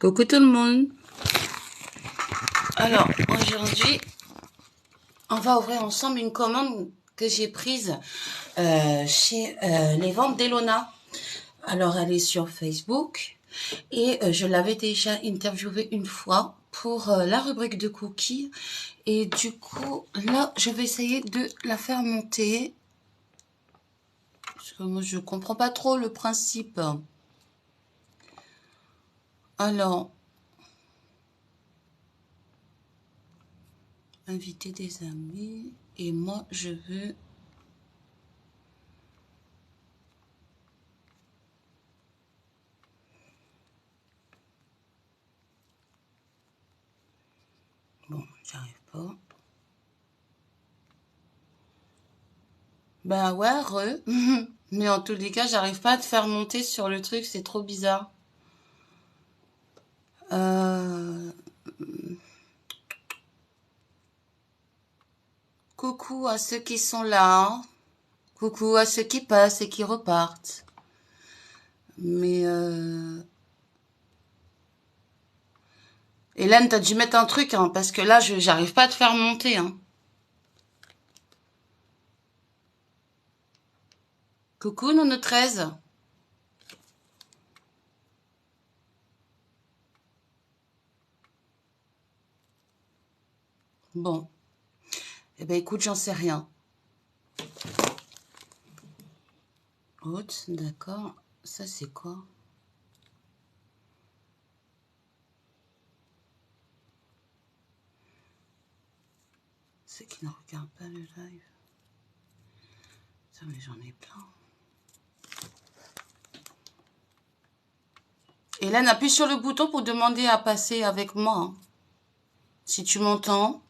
Coucou tout le monde. Alors, aujourd'hui, on va ouvrir ensemble une commande que j'ai prise chez les ventes d'Elona. Alors, elle est sur Facebook et je l'avais déjà interviewée une fois pour la rubrique de cookies. Et du coup, là, je vais essayer de la faire monter. Parce que moi, je comprends pas trop le principe. Alors, inviter des amis. Et moi, je veux... Bon, j'arrive pas. Ben ouais, mais en tous les cas, j'arrive pas à te faire monter sur le truc, c'est trop bizarre. Euh... Coucou à ceux qui sont là. Coucou à ceux qui passent et qui repartent. Mais Hélène, t'as dû mettre un truc, hein, parce que là, j'arrive pas à te faire monter, hein. Coucou, Nono 13. Bon. Eh ben, écoute, j'en sais rien. Haute, d'accord. Ça, c'est quoi? Ceux qui ne regardent pas le live. Ça, mais j'en ai plein. Hélène, appuie sur le bouton pour demander à passer avec moi, hein. Si tu m'entends.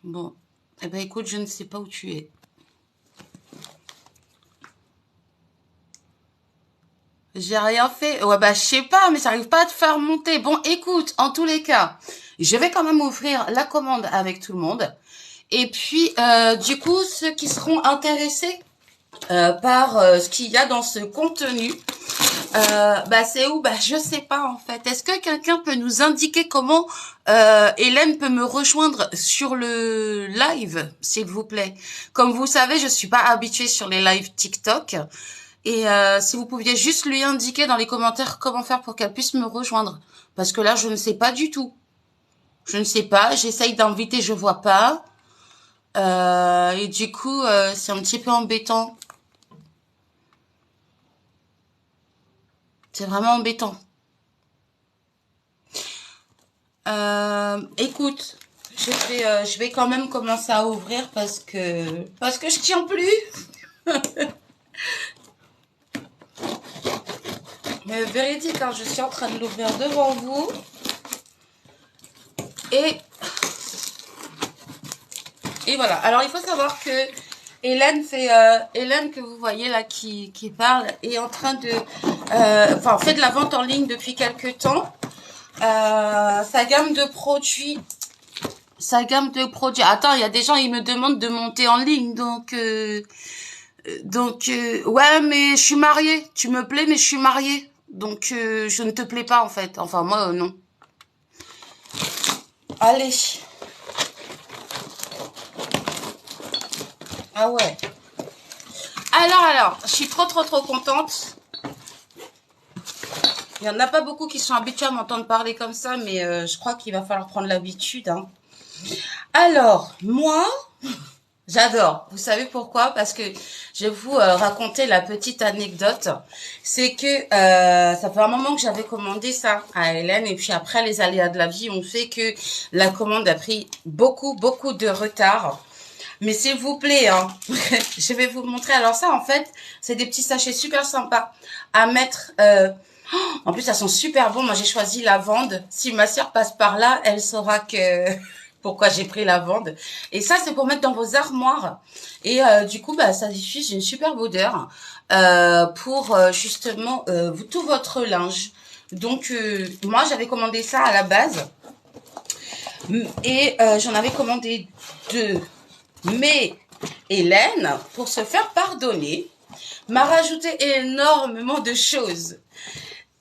Bon. Eh ben, écoute, je ne sais pas où tu es. J'ai rien fait. Ouais, bah, je sais pas, mais ça n'arrive pas à te faire monter. Bon, écoute, en tous les cas, je vais quand même ouvrir la commande avec tout le monde. Et puis, du coup, ceux qui seront intéressés par ce qu'il y a dans ce contenu, bah, c'est où? Bah, je sais pas, en fait. Est-ce que quelqu'un peut nous indiquer comment Hélène peut me rejoindre sur le live, s'il vous plaît? Comme vous savez, je suis pas habituée sur les lives TikTok. Et si vous pouviez juste lui indiquer dans les commentaires comment faire pour qu'elle puisse me rejoindre. Parce que là, je ne sais pas du tout. Je ne sais pas, j'essaye d'inviter, je vois pas. Et du coup, c'est un petit peu embêtant. C'est vraiment embêtant. Écoute, je vais quand même commencer à ouvrir parce que je tiens plus. Mais véridique, hein, je suis en train de l'ouvrir devant vous. Et voilà. Alors, il faut savoir que Hélène que vous voyez là qui parle est en train de, fait de la vente en ligne depuis quelques temps. Sa gamme de produits. Attends, il y a des gens, ils me demandent de monter en ligne, donc, ouais, mais je suis mariée. Tu me plais, mais je suis mariée, donc je ne te plais pas en fait. Enfin moi, non. Allez. Ah ouais. Alors, je suis trop contente. Il y en a pas beaucoup qui sont habitués à m'entendre parler comme ça, mais je crois qu'il va falloir prendre l'habitude, hein. Alors, moi, j'adore. Vous savez pourquoi? Parce que je vais vous raconter la petite anecdote. C'est que ça fait un moment que j'avais commandé ça à Hélène, et puis après, les aléas de la vie ont fait que la commande a pris beaucoup de retard. Mais s'il vous plaît, hein, je vais vous montrer. Alors ça, en fait, c'est des petits sachets super sympas à mettre. En plus, elles sont super bons. Moi, j'ai choisi lavande. Si ma sœur passe par là, elle saura que pourquoi j'ai pris lavande. Et ça, c'est pour mettre dans vos armoires. Et du coup, bah, ça diffuse une superbe odeur pour justement tout votre linge. Donc, moi, j'avais commandé ça à la base. Et j'en avais commandé deux. Mais Hélène, pour se faire pardonner, m'a rajouté énormément de choses.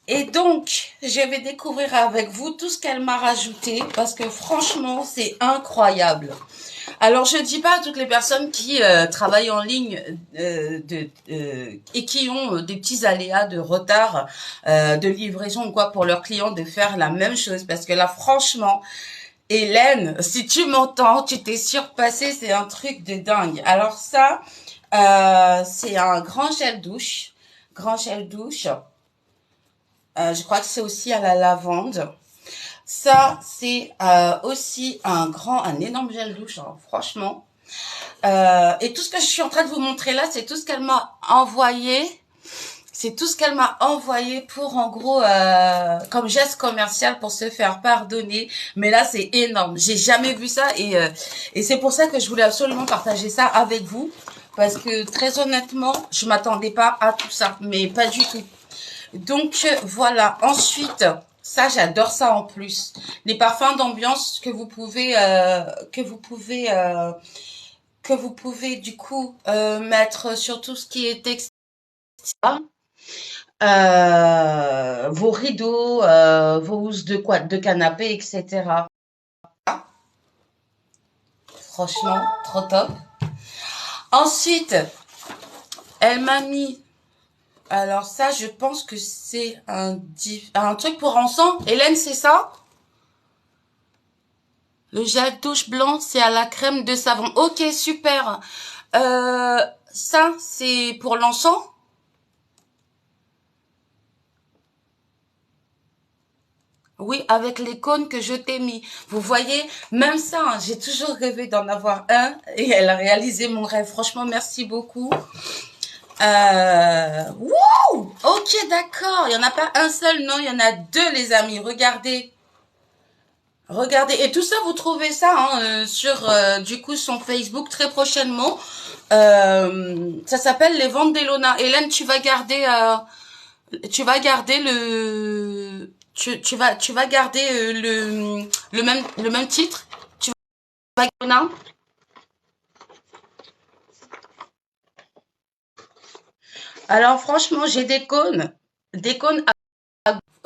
Et donc, je vais découvrir avec vous tout ce qu'elle m'a rajouté parce que franchement, c'est incroyable. Alors, je dis pas à toutes les personnes qui travaillent en ligne et qui ont des petits aléas de retard de livraison ou quoi pour leurs clients de faire la même chose parce que là, franchement, Hélène, si tu m'entends, tu t'es surpassée, c'est un truc de dingue. Alors ça, c'est un grand gel douche, grand gel douche. Je crois que c'est aussi à la lavande. Ça, c'est aussi un énorme gel douche, hein, franchement. Et tout ce que je suis en train de vous montrer là, c'est tout ce qu'elle m'a envoyé. C'est tout ce qu'elle m'a envoyé pour, en gros, comme geste commercial pour se faire pardonner. Mais là, c'est énorme. J'ai jamais vu ça et c'est pour ça que je voulais absolument partager ça avec vous. Parce que très honnêtement, je m'attendais pas à tout ça, mais pas du tout. Donc voilà. Ensuite, ça j'adore ça en plus. Les parfums d'ambiance que vous pouvez du coup mettre sur tout ce qui est textile, vos rideaux, vos housses de canapé, etc. Franchement, trop top. Ensuite, elle m'a mis. Alors ça, je pense que c'est un truc pour encens. Hélène, c'est ça? Le gel douche blanc, c'est à la crème de savon. Ok, super. Ça, c'est pour l'encens? Oui, avec les cônes que je t'ai mis. Vous voyez, même ça, hein, j'ai toujours rêvé d'en avoir un et elle a réalisé mon rêve. Franchement, merci beaucoup. Wow! Ok, d'accord. Il y en a pas un seul, non, il y en a deux, les amis. Regardez. Regardez. Et tout ça, vous trouvez ça hein, sur du coup son Facebook très prochainement. Ça s'appelle les ventes d'Elona. Hélène, tu vas garder tu vas garder le même titre. Tu vas Elona. Alors franchement, j'ai des cônes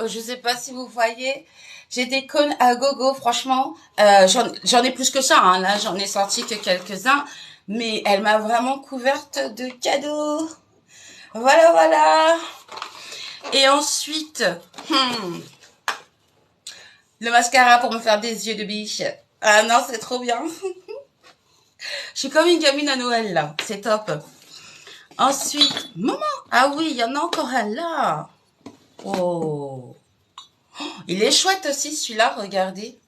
je sais pas si vous voyez, j'ai des cônes à gogo, franchement. J'en ai plus que ça, hein. Là, j'en ai sorti que quelques-uns. Mais elle m'a vraiment couverte de cadeaux. Voilà, voilà. Et ensuite, hmm, le mascara pour me faire des yeux de biche. Ah non, c'est trop bien. Je suis comme une gamine à Noël, là. C'est top. Ensuite, maman. Ah oui, il y en a encore un là. Oh. Il est chouette aussi, celui-là, regardez.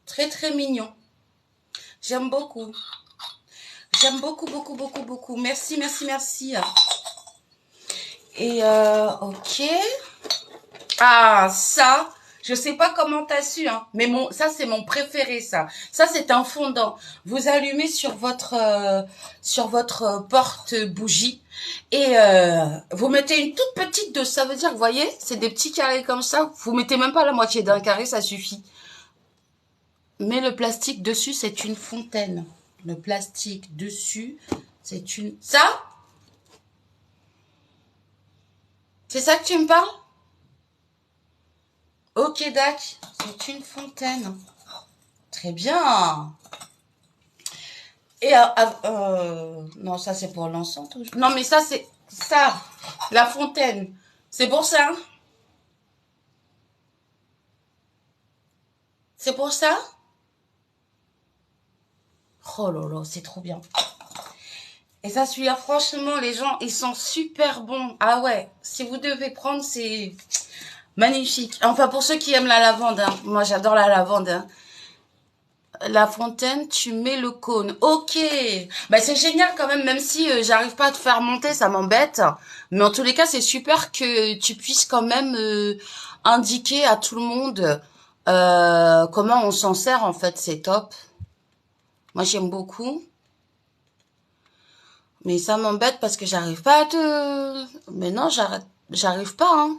Très, très mignon. J'aime beaucoup. J'aime beaucoup, beaucoup, beaucoup, beaucoup. Merci, merci, merci. Et ok. Ah, ça, je sais pas comment t'as su, hein, mais ça c'est mon préféré, ça. Ça c'est un fondant. Vous allumez sur votre porte bougie et vous mettez une toute petite dose. Ça veut dire, vous voyez, c'est des petits carrés comme ça. Vous mettez même pas la moitié d'un carré, ça suffit. Mais le plastique dessus, c'est une fontaine. Le plastique dessus, c'est une... Ça? C'est ça que tu me parles? Ok, Dac, c'est une fontaine. Très bien. Et non, ça c'est pour l'encens. Non, mais ça c'est ça, la fontaine. C'est pour ça. C'est pour ça. Oh là là, c'est trop bien. Et ça, celui-là, franchement, les gens, ils sont super bons. Ah ouais, si vous devez prendre, c'est magnifique. Enfin, pour ceux qui aiment la lavande, hein. Moi j'adore la lavande. Hein. La fontaine, tu mets le cône. Ok. Bah, c'est génial quand même, même si j'arrive pas à te faire monter, ça m'embête. Mais en tous les cas, c'est super que tu puisses quand même indiquer à tout le monde comment on s'en sert en fait. C'est top. Moi, j'aime beaucoup. Mais ça m'embête parce que j'arrive pas à te... Mais non, j'arrive pas, hein.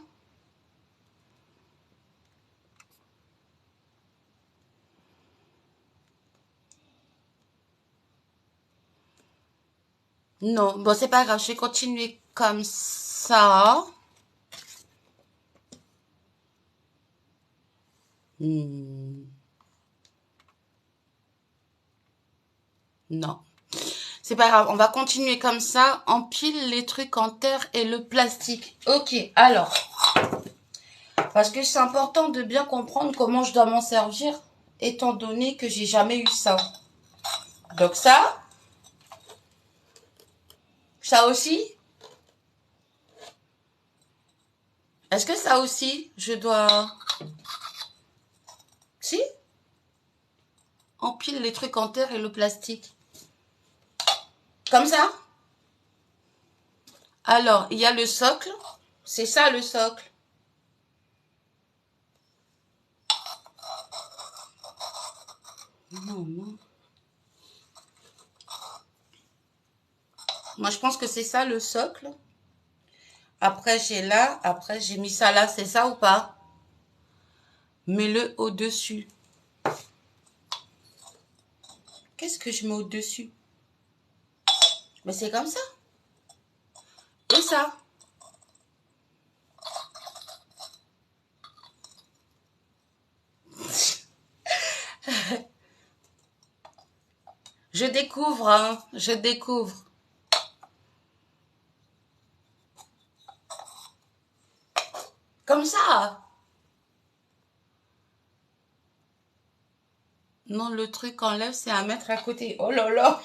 Non, bon, c'est pas grave, je vais continuer comme ça. Hmm, non. C'est pas grave, on va continuer comme ça. Empile les trucs en terre et le plastique. Ok, alors, parce que c'est important de bien comprendre comment je dois m'en servir, étant donné que j'ai jamais eu ça. Donc ça aussi, est-ce que ça aussi, je dois... Si, empile les trucs en terre et le plastique. Comme ça. Alors, il y a le socle. C'est ça le socle. Non, non. Moi, je pense que c'est ça le socle. Après, j'ai là. Après, j'ai mis ça là. C'est ça ou pas? Mets-le au-dessus. Qu'est-ce que je mets au-dessus? Mais c'est comme ça. Et ça. Je découvre, hein. Je découvre. Comme ça. Non, le truc enlève, c'est à mettre à côté. Oh là là.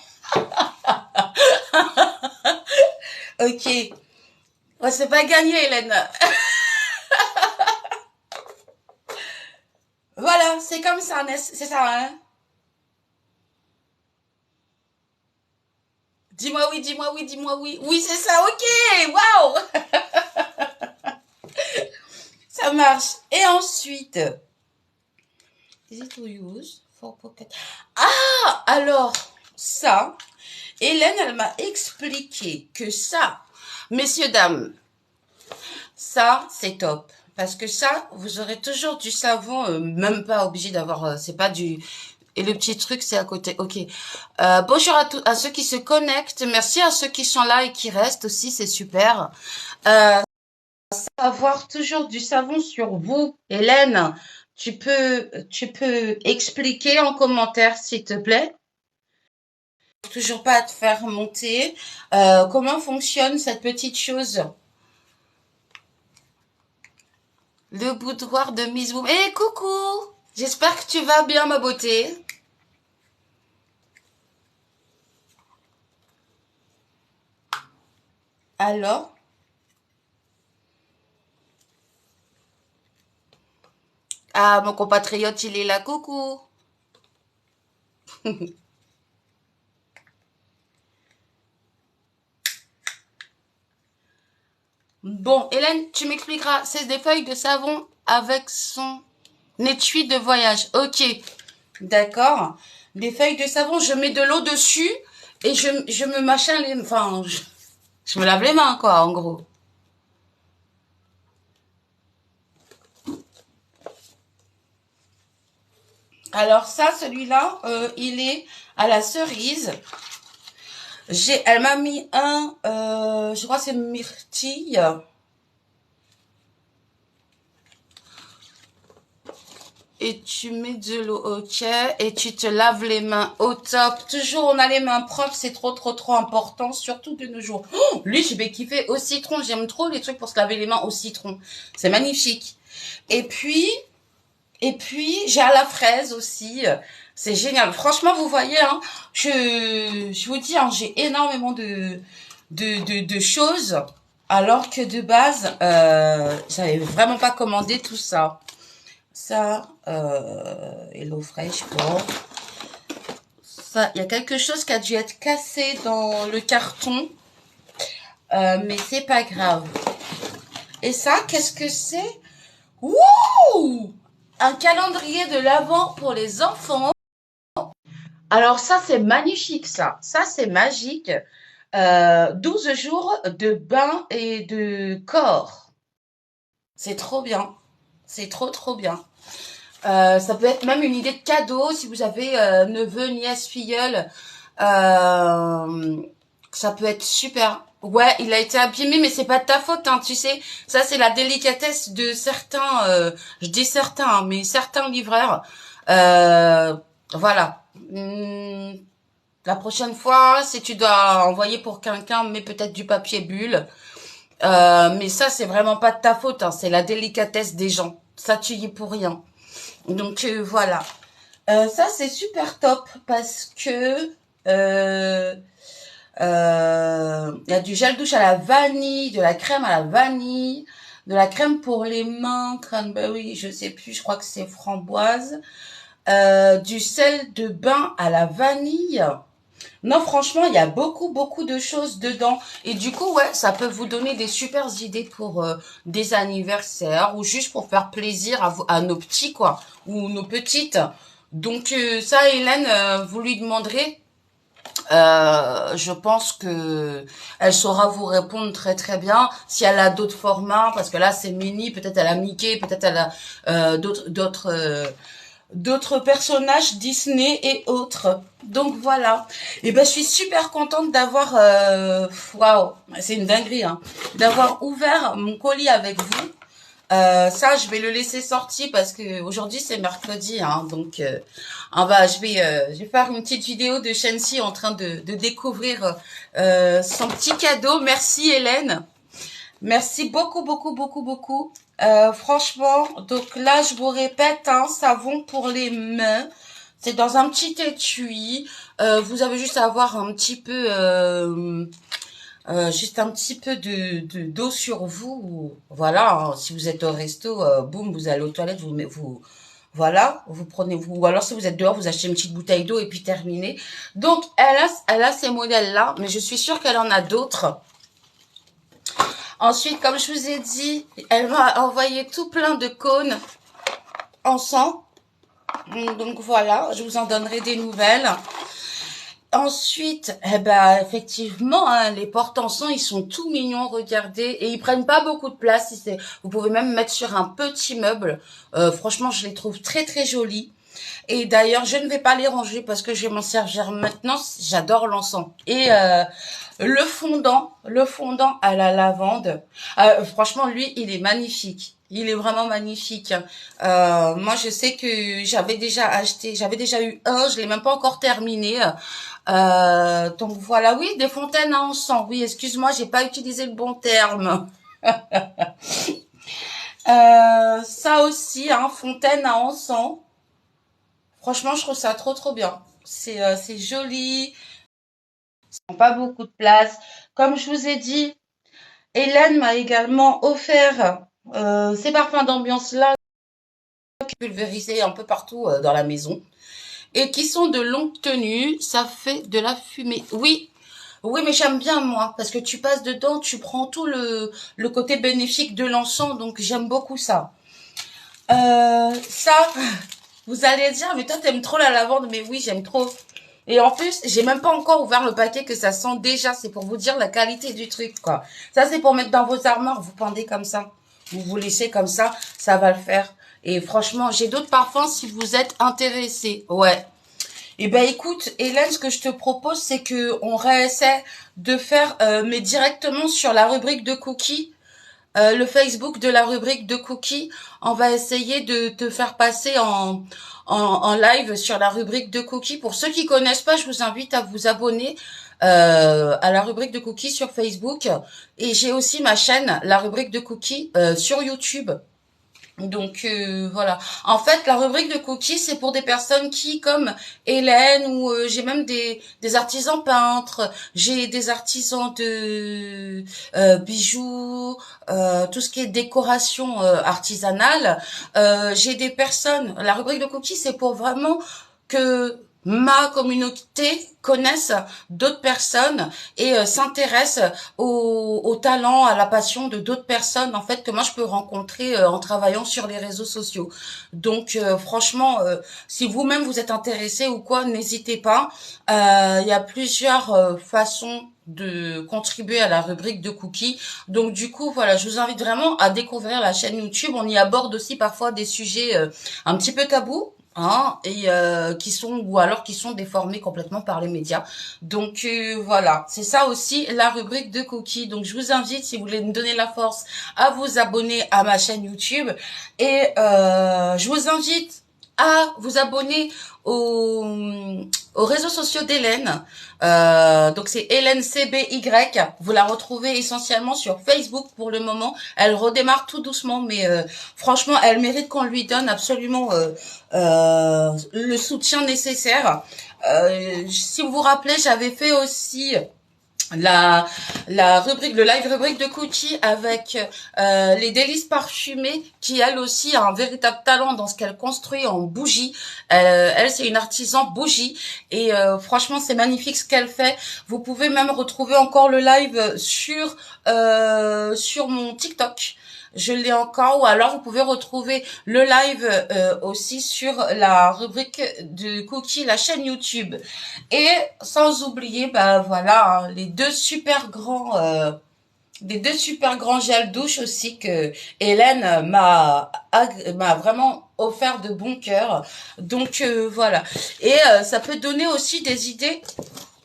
Ok. Ouais, c'est pas gagné, Hélène. Voilà, c'est comme ça, c'est ça, hein. Dis-moi oui, dis-moi oui, dis-moi oui. Oui, c'est ça, ok. Waouh. Ça marche. Et ensuite, easy to use for pocket. Ah, alors, ça, Hélène, elle m'a expliqué que ça, messieurs, dames, ça, c'est top. Parce que ça, vous aurez toujours du savon, même pas obligé d'avoir, c'est pas du... Et le petit truc, c'est à côté. Ok. Bonjour à ceux qui se connectent. Merci à ceux qui sont là et qui restent aussi, c'est super. Avoir toujours du savon sur vous, Hélène. Tu peux expliquer en commentaire, s'il te plaît. Toujours pas à te faire monter. Comment fonctionne cette petite chose? Le boudoir de Miss Boom. Eh, coucou! J'espère que tu vas bien, ma beauté. Alors? Ah, mon compatriote, il est là. Coucou. Bon, Hélène, tu m'expliqueras. C'est des feuilles de savon avec son étui de voyage. Ok. D'accord. Des feuilles de savon, je mets de l'eau dessus et je me machin les... Enfin, je me lave les mains, quoi, en gros. Alors ça, celui-là, il est à la cerise. Elle m'a mis je crois que c'est myrtille. Et tu mets de l'eau, ok, et tu te laves les mains au top. Toujours, on a les mains propres, c'est trop, trop, trop important, surtout de nos jours. Oh, lui, je vais kiffer au citron. J'aime trop les trucs pour se laver les mains au citron. C'est magnifique. Et puis, j'ai à la fraise aussi. C'est génial. Franchement, vous voyez, hein, je vous dis, hein, j'ai énormément de choses, alors que de base, j'avais vraiment pas commandé tout ça. Ça, Hello Fresh, bon. Ça, il y a quelque chose qui a dû être cassé dans le carton, mais c'est pas grave. Et ça, qu'est-ce que c'est? Wouh! Un calendrier de l'Avent pour les enfants. Alors ça, c'est magnifique, ça. Ça, c'est magique. 12 jours de bain et de corps. C'est trop bien. C'est trop, trop bien. Ça peut être même une idée de cadeau si vous avez neveu, nièce, filleule. Ça peut être super. Ouais, il a été abîmé, mais c'est pas de ta faute, hein, tu sais. Ça, c'est la délicatesse de certains, je dis certains, hein, mais certains livreurs. Euh, voilà. La prochaine fois, si tu dois envoyer pour quelqu'un, mets peut-être du papier bulle. Mais ça, c'est vraiment pas de ta faute, hein, c'est la délicatesse des gens. Ça, tu y es pour rien. Donc voilà. Ça, c'est super top parce que il y a du gel douche à la vanille, de la crème à la vanille, de la crème pour les mains, cranberry, je sais plus, je crois que c'est framboise, du sel de bain à la vanille. Non, franchement, il y a beaucoup, beaucoup de choses dedans. Et du coup, ouais, ça peut vous donner des super idées pour des anniversaires ou juste pour faire plaisir à nos petits, quoi, ou nos petites. Donc ça, Hélène, vous lui demanderez. Je pense que elle saura vous répondre très très bien. Si elle a d'autres formats, parce que là c'est mini, peut-être elle a Mickey, peut-être elle a d'autres personnages Disney et autres. Donc voilà. Et ben je suis super contente d'avoir waouh, c'est une dinguerie hein, d'avoir ouvert mon colis avec vous. Ça, je vais le laisser sortir parce que aujourd'hui c'est mercredi, hein, donc je vais faire une petite vidéo de Shensi en train de découvrir son petit cadeau. Merci Hélène, merci beaucoup beaucoup beaucoup beaucoup. Franchement, donc là je vous répète, hein, savon pour les mains. C'est dans un petit étui. Vous avez juste à avoir un petit peu juste un petit peu d'eau sur vous, voilà. Hein, si vous êtes au resto, boum, vous allez aux toilettes, voilà, vous prenez vous. Ou alors si vous êtes dehors, vous achetez une petite bouteille d'eau et puis terminé. Donc elle a ces modèles là, mais je suis sûre qu'elle en a d'autres. Ensuite, comme je vous ai dit, elle m'a envoyé tout plein de cônes en sang. Donc voilà, je vous en donnerai des nouvelles. Ensuite, eh ben, effectivement, hein, les porte-encens, ils sont tout mignons, regardez, et ils prennent pas beaucoup de place. Vous pouvez même mettre sur un petit meuble. Franchement, je les trouve très très jolis. Et d'ailleurs, je ne vais pas les ranger parce que je vais m'en servir maintenant. J'adore l'encens. Et le fondant à la lavande. Franchement, lui, il est magnifique. Il est vraiment magnifique. Moi, je sais que j'avais déjà eu un, je l'ai même pas encore terminé. Donc voilà, oui, des fontaines à encens. Oui, excuse-moi, j'ai pas utilisé le bon terme. Ça aussi, hein, fontaine à encens. Franchement, je trouve ça trop trop bien. C'est joli, ça prend pas beaucoup de place. Comme je vous ai dit, Hélène m'a également offert ces parfums d'ambiance là pulvérisés un peu partout dans la maison et qui sont de longue tenue. Ça fait de la fumée. Oui, oui, mais j'aime bien moi parce que tu passes dedans, tu prends tout le côté bénéfique de l'encens, donc j'aime beaucoup ça. Ça, vous allez dire, mais toi t'aimes trop la lavande, mais oui, j'aime trop. Et en plus, j'ai même pas encore ouvert le paquet que ça sent déjà. C'est pour vous dire la qualité du truc, quoi. Ça, c'est pour mettre dans vos armoires. Vous pendez comme ça. Vous laissez comme ça va le faire. Et franchement, j'ai d'autres parfums si vous êtes intéressés. Ouais. Eh ben écoute, Hélène, ce que je te propose, c'est que on réessaie de faire, mais directement sur la rubrique de cookies, le Facebook de la rubrique de cookies. On va essayer de te faire passer en live sur la rubrique de cookies. Pour ceux qui connaissent pas, je vous invite à vous abonner à la rubrique de cookies sur Facebook. Et j'ai aussi ma chaîne, la rubrique de cookies, sur YouTube. Donc voilà. En fait, la rubrique de cookies, c'est pour des personnes qui, comme Hélène, ou j'ai même des artisans peintres, j'ai des artisans de bijoux, tout ce qui est décoration artisanale. J'ai des personnes. La rubrique de cookies, c'est pour vraiment que ma communauté connaisse d'autres personnes et s'intéresse au talent, à la passion de d'autres personnes en fait que moi je peux rencontrer en travaillant sur les réseaux sociaux. Donc franchement, si vous-même vous êtes intéressé ou quoi, n'hésitez pas. Il y a plusieurs façons de contribuer à la rubrique de cookies. Donc du coup, voilà, je vous invite vraiment à découvrir la chaîne YouTube. On y aborde aussi parfois des sujets un petit peu tabous. hein, et qui sont ou alors qui sont déformés complètement par les médias. Donc voilà, c'est ça aussi la rubrique de cookies. Donc je vous invite, si vous voulez me donner la force, à vous abonner à ma chaîne YouTube et je vous invite à vous abonner aux réseaux sociaux d'Hélène. Donc c'est Hélène CBY. Vous la retrouvez essentiellement sur Facebook pour le moment. Elle redémarre tout doucement, mais franchement, elle mérite qu'on lui donne absolument le soutien nécessaire. Si vous vous rappelez, j'avais fait aussi la rubrique, le live rubrique de Cookie avec les délices parfumées, qui elle aussi a un véritable talent dans ce qu'elle construit en bougies. Elle c'est une artisan bougie et franchement c'est magnifique ce qu'elle fait. Vous pouvez même retrouver encore le live sur mon TikTok. Je l'ai encore, ou alors vous pouvez retrouver le live aussi sur la rubrique de Cookie, la chaîne YouTube. Et sans oublier, bah voilà, hein, les deux super grands gels douche aussi que Hélène m'a vraiment offert de bon cœur. Donc voilà. Et ça peut donner aussi des idées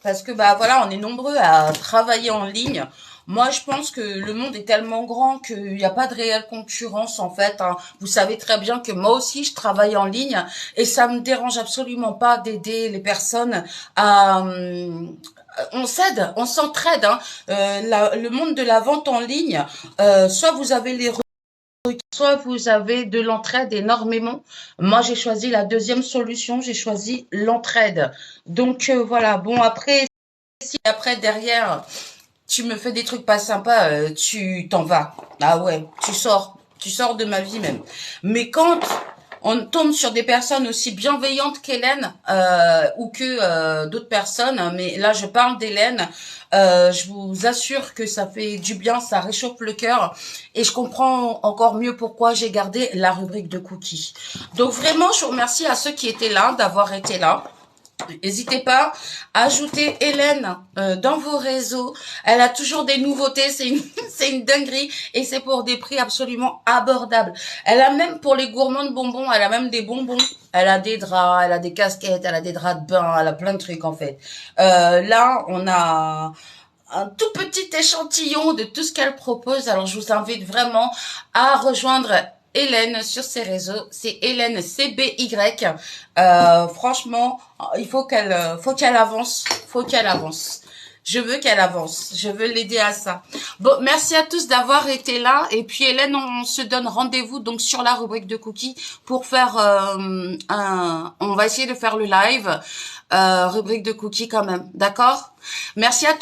parce que bah voilà, on est nombreux à travailler en ligne. Moi, je pense que le monde est tellement grand qu'il n'y a pas de réelle concurrence en fait, hein. Vous savez très bien que moi aussi, je travaille en ligne et ça me dérange absolument pas d'aider les personnes à on s'aide, on s'entraide, hein. Le monde de la vente en ligne, soit vous avez les soit vous avez de l'entraide énormément. Moi, j'ai choisi la deuxième solution, j'ai choisi l'entraide. Donc voilà. Bon après, si après derrière tu me fais des trucs pas sympas, tu t'en vas. Ah ouais, tu sors de ma vie même. Mais quand on tombe sur des personnes aussi bienveillantes qu'Hélène ou que d'autres personnes, hein, mais là je parle d'Hélène, je vous assure que ça fait du bien, ça réchauffe le cœur et je comprends encore mieux pourquoi j'ai gardé la rubrique de cookies. Donc vraiment, je vous remercie à ceux qui étaient là, d'avoir été là. N'hésitez pas à ajouter Hélène dans vos réseaux. Elle a toujours des nouveautés, c'est une dinguerie et c'est pour des prix absolument abordables. Elle a même pour les gourmands de bonbons, elle a même des bonbons. Elle a des draps, elle a des casquettes, elle a des draps de bain, elle a plein de trucs en fait. Là, on a un tout petit échantillon de tout ce qu'elle propose. Alors, je vous invite vraiment à rejoindre Hélène sur ses réseaux. C'est Hélène CBY. Franchement, faut qu'elle avance. Faut qu'elle avance. Je veux qu'elle avance. Je veux l'aider à ça. Bon, merci à tous d'avoir été là. Et puis, Hélène, on se donne rendez-vous donc sur la rubrique de cookies pour faire on va essayer de faire le live. Rubrique de cookies quand même. D'accord? Merci à tous.